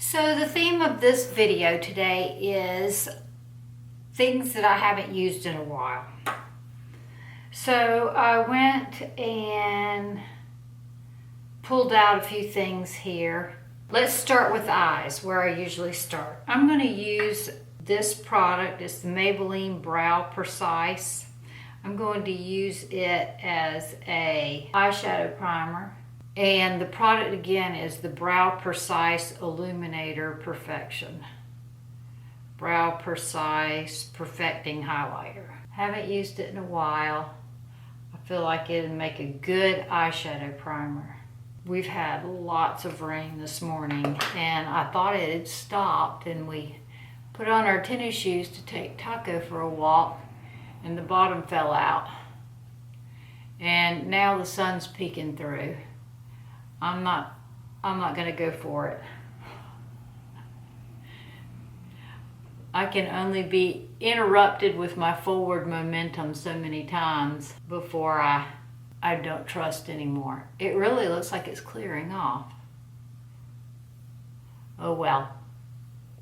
So the theme of this video today is things that I haven't used in a while. So I went and pulled out a few things here. Let's start with eyes, where I usually start. I'm going to use this product. It's the Maybelline Brow Precise. I'm going to use it as a eyeshadow primer. And the product again is the Brow Precise Illuminator Perfection. Brow Precise Perfecting Highlighter. Haven't used it in a while. I feel like it'd make a good eyeshadow primer. We've had lots of rain this morning and I thought it had stopped, and we put on our tennis shoes to take Taco for a walk and the bottom fell out. And now the sun's peeking through. I'm not gonna go for it. I can only be interrupted with my forward momentum so many times before I don't trust anymore. It really looks like it's clearing off. Oh well.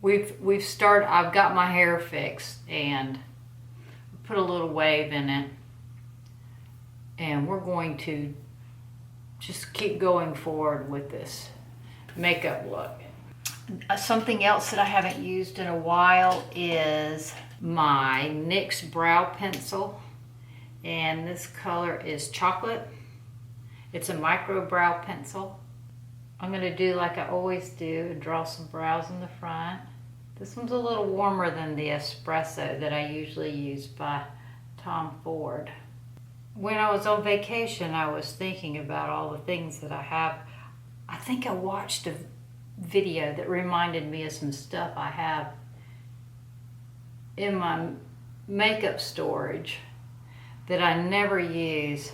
We've started. I've got my hair fixed and put a little wave in it, and we're going to just keep going forward with this makeup look. Something else that I haven't used in a while is my NYX brow pencil, and this color is chocolate. It's a micro brow pencil. I'm going to do like I always do and draw some brows in the front. This one's a little warmer than the espresso that I usually use by Tom Ford. When I was on vacation, I was thinking about all the things that I have. I think I watched a video that reminded me of some stuff I have in my makeup storage that I never use.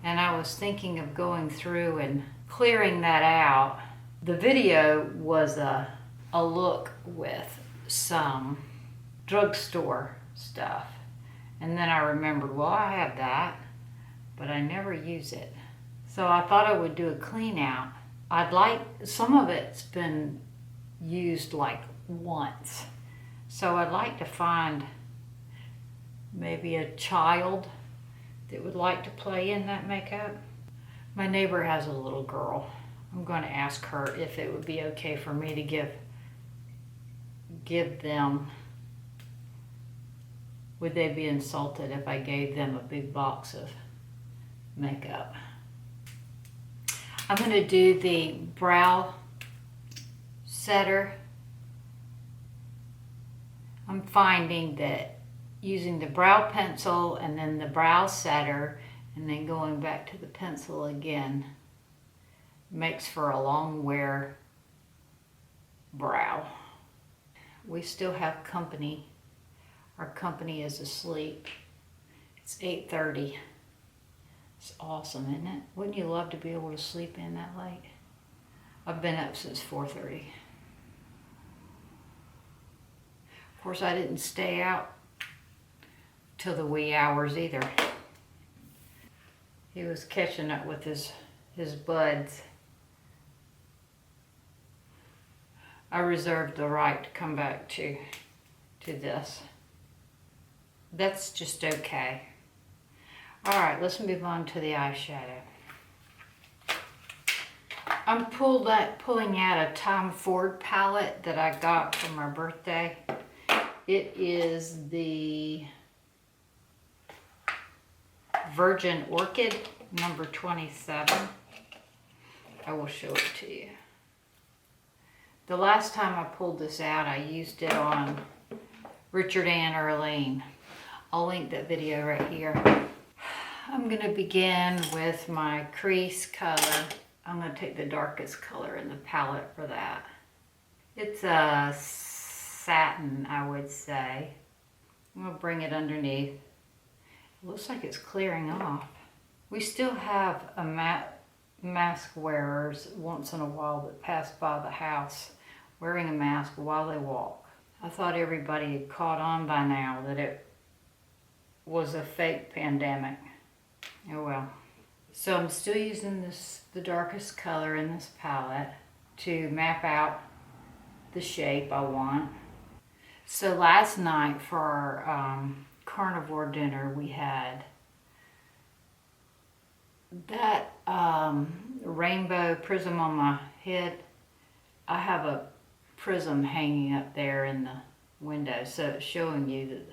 And I was thinking of going through and clearing that out. The video was a look with some drugstore stuff. And then I remembered, well, I have that, but I never use it. So I thought I would do a clean out. I'd like, some of it's been used like once. So I'd like to find maybe a child that would like to play in that makeup. My neighbor has a little girl. I'm going to ask her if it would be okay for me to give them. Would they be insulted if I gave them a big box of makeup? I'm going to do the brow setter. I'm finding that using the brow pencil and then the brow setter and then going back to the pencil again makes for a long wear brow. We still have company. Our company is asleep. It's 8:30. It's awesome, isn't it? Wouldn't you love to be able to sleep in that late? I've been up since 4:30. Of course, I didn't stay out till the wee hours either. He was catching up with his buds. I reserved the right to come back to this. That's just okay. All right, let's move on to the eyeshadow. I'm pulling out a Tom Ford palette that I got for my birthday. It is the Virgin Orchid number 27. I will show it to you. The last time I pulled this out, I used it on Richard and Earlene. I'll link that video right here. I'm going to begin with my crease color. I'm going to take the darkest color in the palette for that. It's a satin, I would say. I'm going to bring it underneath. It looks like it's clearing off. We still have a mask wearers once in a while that pass by the house wearing a mask while they walk. I thought everybody had caught on by now that it was a fake pandemic. Oh well. So I'm still using the darkest color in this palette to map out the shape I want. So last night for our carnivore dinner, we had that rainbow prism on my head. I have a prism hanging up there in the window, so it's showing you that,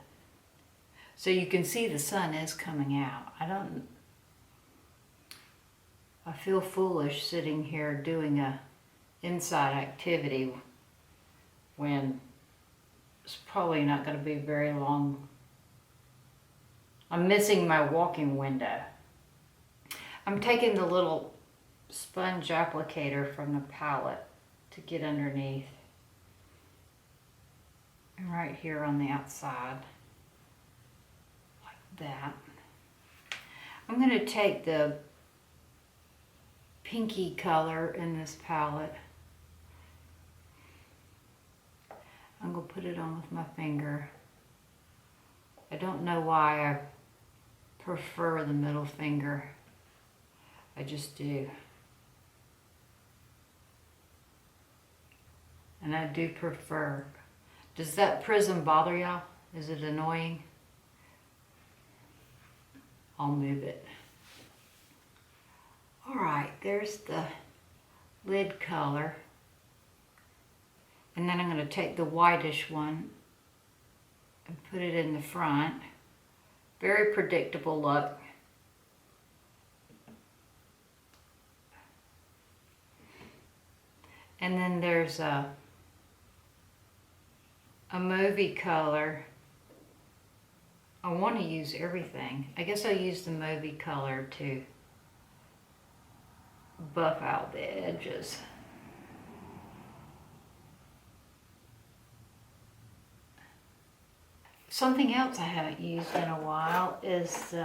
so you can see the sun is coming out. I feel foolish sitting here doing a inside activity when it's probably not going to be very long. I'm missing my walking window. I'm taking the little sponge applicator from the palette to get underneath. And right here on the outside, like that. I'm going to take the pinky color in this palette. I'm going to put it on with my finger. I don't know why I prefer the middle finger. I just do. And I do prefer. Does that prism bother y'all? Is it annoying? I'll move it. Alright, there's the lid color. And then I'm going to take the whitish one and put it in the front. Very predictable look. And then there's a mauvey color. I want to use everything. I guess I'll use the mauvey color to buff out the edges. Something else I haven't used in a while is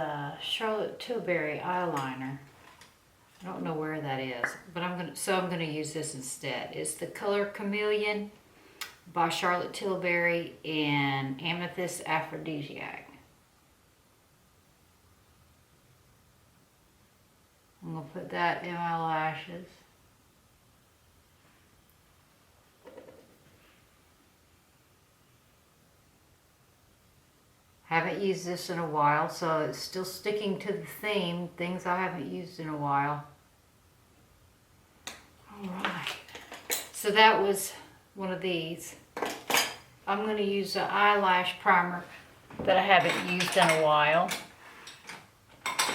Charlotte Tilbury eyeliner. I don't know where that is, but I'm gonna use this instead. It's the color Chameleon by Charlotte Tilbury and Amethyst Aphrodisiac. I'm gonna put that in my lashes. Haven't used this in a while, so it's still sticking to the theme, things I haven't used in a while. Alright, so that was one of these. I'm going to use an eyelash primer that I haven't used in a while.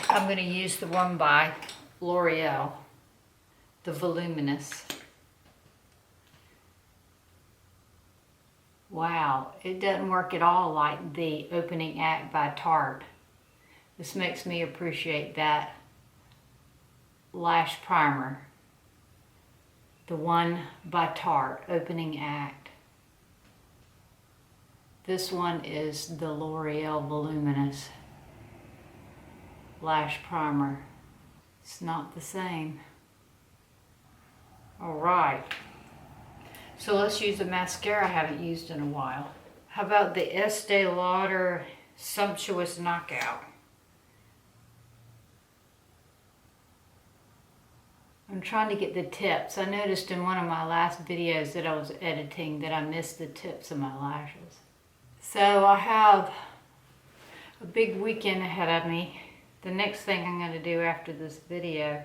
I'm going to use the one by L'Oreal, the Voluminous. Wow, it doesn't work at all like the Opening Act by Tarte. This makes me appreciate that lash primer. The one by Tarte, Opening Act. This one is the L'Oreal Voluminous lash primer. It's not the same. Alright. So let's use a mascara I haven't used in a while. How about the Estee Lauder Sumptuous Knockout? I'm trying to get the tips. I noticed in one of my last videos that I was editing that I missed the tips of my lashes. So I have a big weekend ahead of me. The next thing I'm going to do after this video,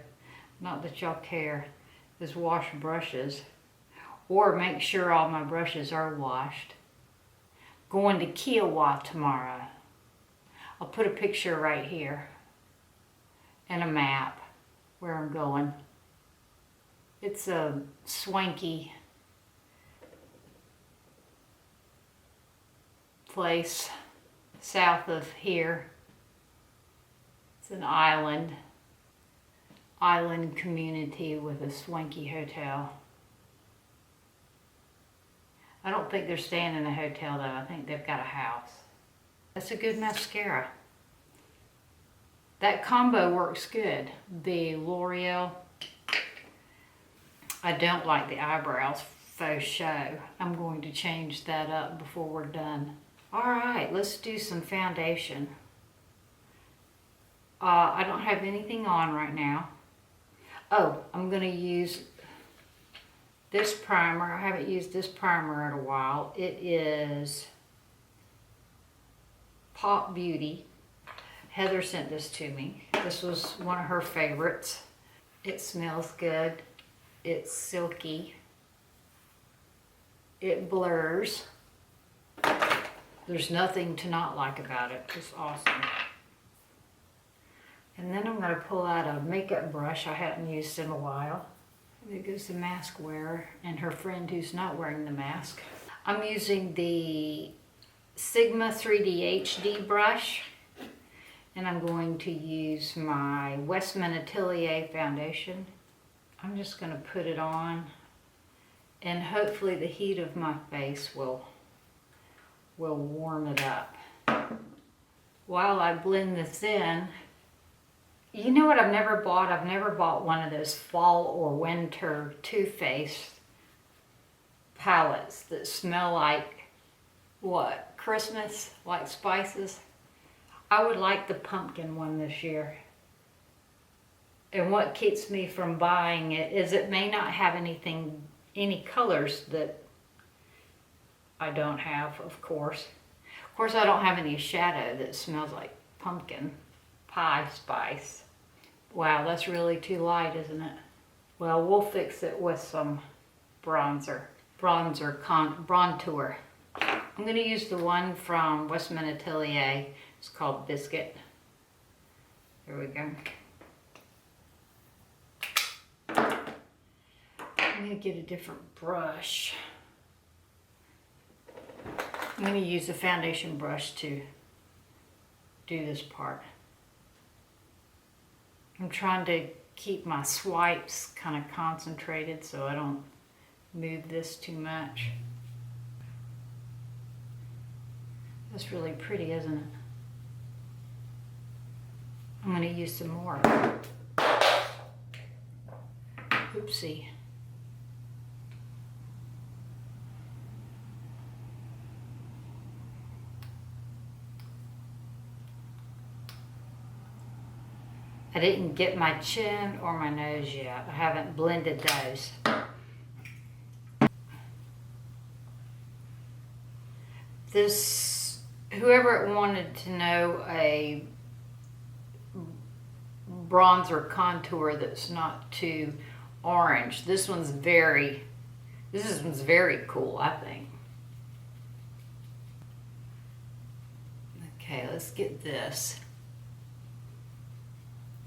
not that y'all care, is wash brushes. Or make sure all my brushes are washed. Going to Kiowa tomorrow. I'll put a picture right here. And a map where I'm going. It's a swanky place south of here. It's an island community with a swanky hotel. I don't think they're staying in a hotel though. I think they've got a house. That's a good mascara. That combo works good. The L'Oreal. I don't like the eyebrows faux show. I'm going to change that up before we're done. Alright, let's do some foundation. I don't have anything on right now. Oh, I'm going to use this primer. I haven't used this primer in a while. It is Pop Beauty. Heather sent this to me. This was one of her favorites. It smells good. It's silky. It blurs. There's nothing to not like about it. It's awesome. And then I'm going to pull out a makeup brush I hadn't used in a while. There goes the mask wearer and her friend who's not wearing the mask. I'm using the Sigma 3D HD brush, and I'm going to use my Westman Atelier foundation. I'm just going to put it on, and hopefully the heat of my face will warm it up. While I blend this in, you know what I've never bought? I've never bought one of those fall or winter Too Faced palettes that smell like, what, Christmas, like spices. I would like the pumpkin one this year. And what keeps me from buying it is it may not have any colors that I don't have, of course. Of course, I don't have any shadow that smells like pumpkin pie spice. Wow, that's really too light, isn't it? Well, we'll fix it with some bronzer. Bronzer Brontour. I'm going to use the one from Westman Atelier. It's called Biscuit. There we go. I'm going to get a different brush. I'm going to use the foundation brush to do this part. I'm trying to keep my swipes kind of concentrated so I don't move this too much. That's really pretty, isn't it? I'm going to use some more. Oopsie. I didn't get my chin or my nose yet. I haven't blended those. This, whoever wanted to know a bronzer contour that's not too orange, this one's very cool, I think. Okay, let's get this.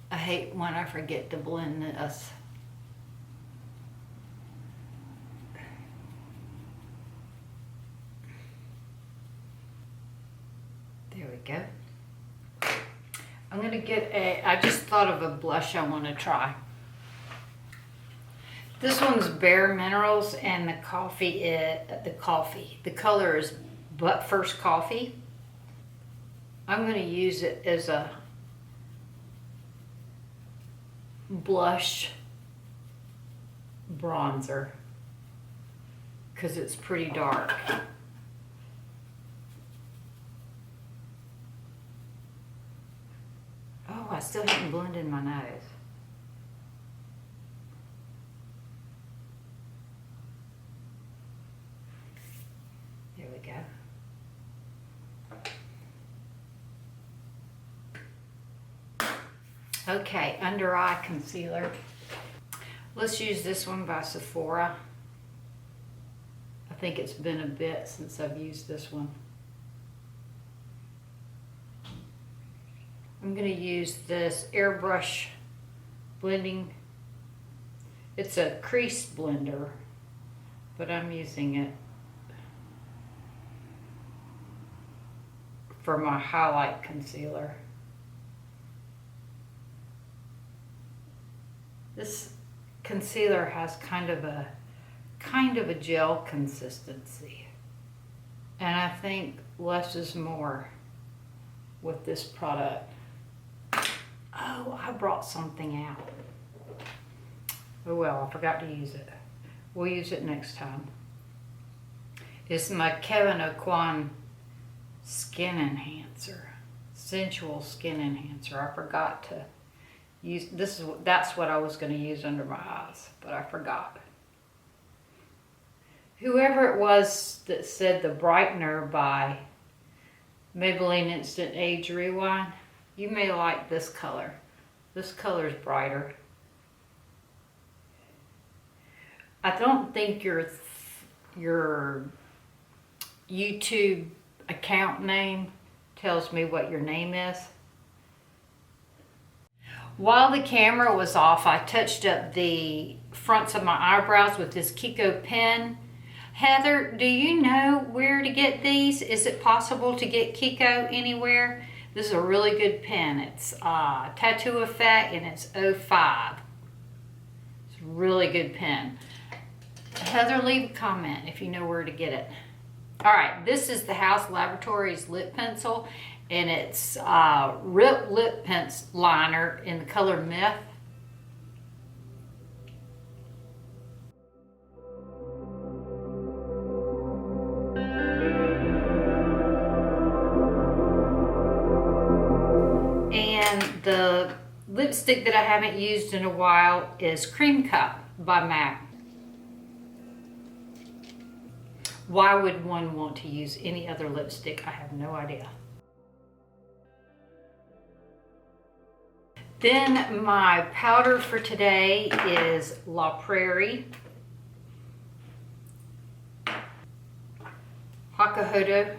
I hate when I forget to blend this. There we go. I'm going to get I just thought of a blush I want to try. This one's Bare Minerals, and the color is But First Coffee. I'm going to use it as a blush bronzer because it's pretty dark. Oh, I still haven't blended my nose. There we go. Okay, under eye concealer. Let's use this one by Sephora. I think it's been a bit since I've used this one. I'm going to use this airbrush blending. It's a crease blender, but I'm using it for my highlight concealer. This concealer has kind of a gel consistency, and I think less is more with this product. Oh, I brought something out. Oh well, I forgot to use it. We'll use it next time. It's my Kevin Aucoin Skin Enhancer, Sensual Skin Enhancer. I forgot to use that's what I was going to use under my eyes, but I forgot. Whoever it was that said the brightener by Maybelline Instant Age Rewind, you may like this color. This color is brighter. I don't think your YouTube account name tells me what your name is. While the camera was off, I touched up the fronts of my eyebrows with this Kiko pen. Heather, do you know where to get these? Is it possible to get Kiko anywhere? This is a really good pen. It's Tattoo Effect and it's 05. It's a really good pen. Heather, leave a comment if you know where to get it. All right, this is the House Laboratories lip pencil, and it's Rip Lip Pencil liner in the color Myth. And the lipstick that I haven't used in a while is Cream Cup by MAC. Why would one want to use any other lipstick? I have no idea. Then my powder for today is La Prairie, Hakuhodo.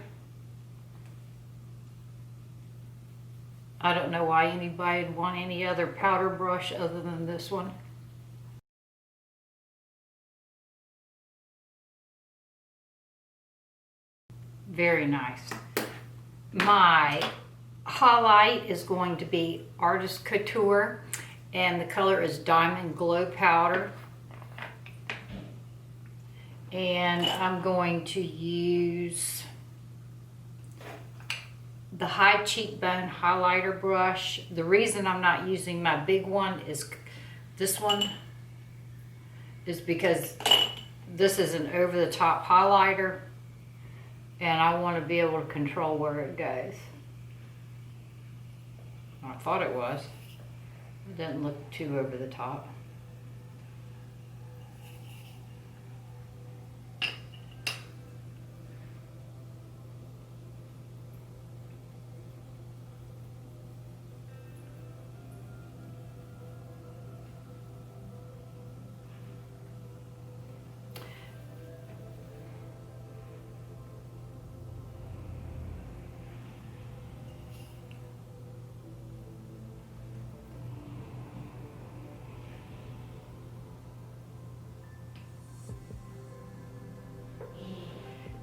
I don't know why anybody would want any other powder brush other than this one. Very nice. My highlight is going to be Artist Couture, and the color is Diamond Glow Powder. And I'm going to use the High Cheekbone highlighter brush. The reason I'm not using my big one is this one is because this is an over-the-top highlighter, and I want to be able to control where it goes. I thought it was. It doesn't look too over the top.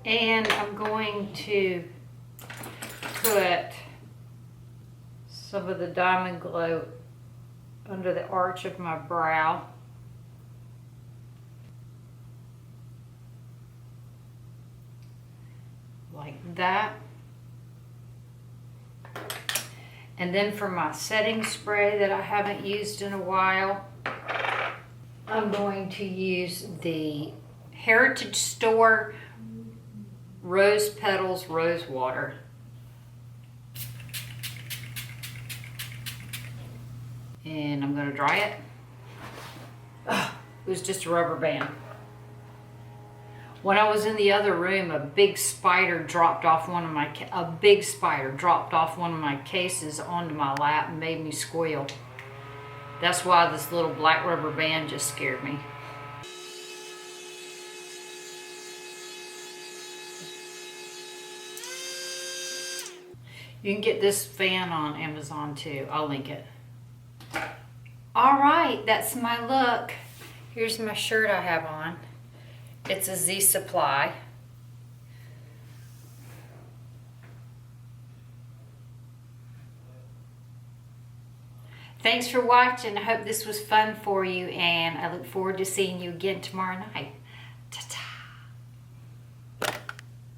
And I'm going to put some of the Diamond Glow under the arch of my brow. Like that. And then for my setting spray that I haven't used in a while, I'm going to use the Heritage Store Rose Petals Rose Water. And I'm going to dry it. Ugh, it was just a rubber band. When I was in the other room, a big spider dropped off one of my cases onto my lap and made me squeal. That's why this little black rubber band just scared me. You can get this fan on Amazon too. I'll link it. All right, that's my look. Here's my shirt I have on. It's a ZSupply. Thanks for watching. I hope this was fun for you, and I look forward to seeing you again tomorrow night.